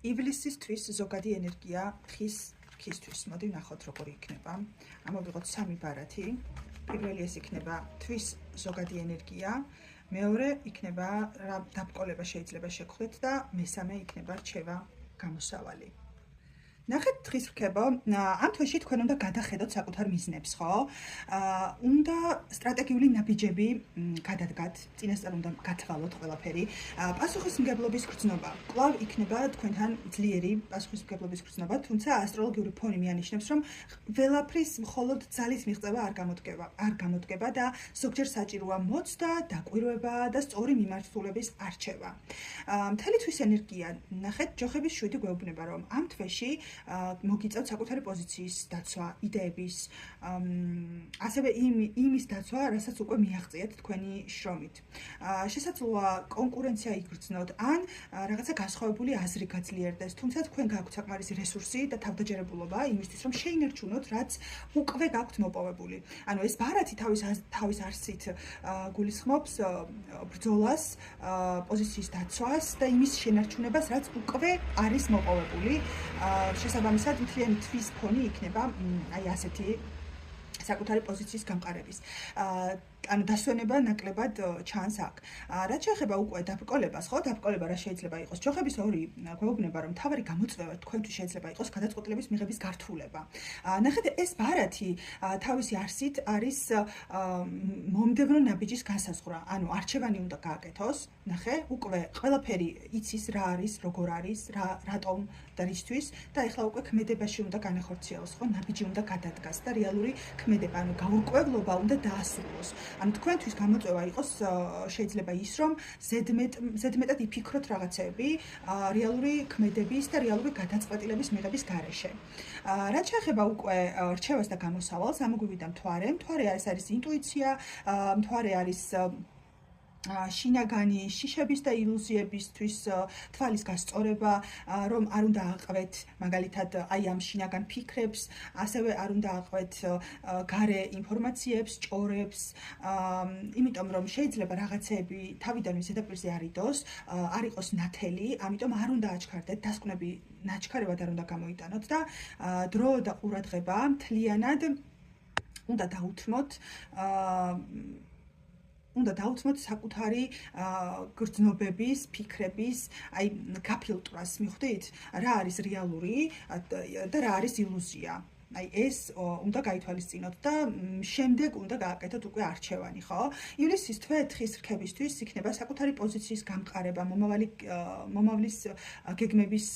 ივლისისთვის ზოგადი ენერგია ხისთვის. მოდი ვნახოთ როგორი იქნება. ამოვიღოთ 3 ბარათი. პირველი ეს იქნება თვის ზოგადი ენერგია, მეორე იქნება რა დაბკოლება შეიძლება შეგხვდეთ და მესამე იქნება რჩევა გამოსავალი. ნახეთ თხის რქებო, ამ თვეში თქვენ უნდა გადახედოთ საკუთარ მიზნებს, ხო? უნდა სტრატეგიული ნაბიჯები გადადგათ, წინასწარ უნდა გათვალოთ ყველაფერი. პასუხისმგებლობის გრძნობა. კვლავ იქნება თქვენთან ძლიერი პასუხისმგებლობის გრძნობა, თუმცა ასტროლოგიური ფონი მიანიშნებს, რომ ყველაფრის მხოლოდ ძალის მიღწევა არ გამოდგება და ზოგჯერ საჭიროა მოცდა, დაკვირვება და სწორი მიმართულების არჩევა. მთელი თვის ენერგია, ნახეთ, ჯოხების 7 გვეუბნება, რომ ამ თვეში მოგიწევთ საკუთარი პოზიციის დაცვა, იდეების, ასევე იმის დაცვა, რასაც უკვე მიაღწიეთ თქვენი შრომით. შესაძლოა კონკურენცია იგრძნოთ, ან რაღაცა განსხვავებული აზრი გაძლიერდეს, თუმცა თქვენ გაქვთ საკმარისი რესურსი და თავდაჯერებულობა იმისთვის, რომ შეინერჩუნოთ, რაც უკვე გაქვთ მოპოვებული. ანუ ეს ბარათი თავის არსით გულისხმობს ბრძოლას, პოზიციის დაცვას და იმის შენარჩუნებას, რაც უკვე არის მოპოვებული. შესაბამისად, მთლიანი თვის ფონი იქნება აი ასეთი საკუთარი პოზიციის გამყარების. ანუ დასვენება ნაკლებად ჩანს აქ. რაც შეეხება უკვე დაბკოლებას, ხო, დაბკოლება რა შეიძლება იყოს? ჯოხების 2 გვეუბნება, რომ მთავარი გამოწვევა თქვენთვის შეიძლება იყოს გადაწყვეტილების მიღების გართულება. ნახეთ, ეს ბარათი თავისი არსით არის მომდევნო ნაბიჯის განსაზღვრა. ანუ არჩევანი უნდა გააკეთოს. ნახე, უკვე ყველაფერი იცის რა არის, როგორ არის, რატომ და რისთვის და ეხლა უკვე ქმედებაში უნდა განახორციელოს, ხო, ნაბიჯი უნდა გადადგას და რეალური ქმედება, ანუ გაურკვევლობა უნდა დაასრულოს. ანუ თქვენთვის გამოწვევა იყოს შეიძლება ის, რომ ზედმეტად იფიქროთ რაღაცები რეალური ქმედების და რეალური გადაწყვეტილების მიღების გარეშე. რაც შეეხება უკვე რჩევას და გამოსავალს, ამოგვივიდა მთვარე. მთვარე არის ინტუიცია, მთვარე არის შინაგანი შიშების და ილუზიებისთვის თვალის გასწორება, რომ არ უნდა აყვეთ მაგალითად აი ამ შინაგან ფიქრებს, ასევე არ უნდა აყვეთ გარე ინფორმაციებს, ჭორებს, იმიტომ რომ შეიძლება რაღაცები თავიდანვე ზედაპირზე არ იდოს, არ იყოს ნათელი, ამიტომ არ უნდა აჩქარდეთ, დასკვნები ნაჩქარებად არ უნდა გამოიტანოთ და დრო და ყურადღება მთლიანად უნდა დაუთმოთ საკუთარი გრძნობების, ფიქრების, აი გაფილტრას, მიხვდით? რა არის რეალური და რა არის ილუზია. აი ეს უნდა გაითვალისწინოთ და შემდეგ უნდა გააკეთოთ უკვე არჩევანი, ხო? ივლისის თვე თხის რქებისთვის იქნება საკუთარი პოზიციის გამყარება, მომავლის გეგმების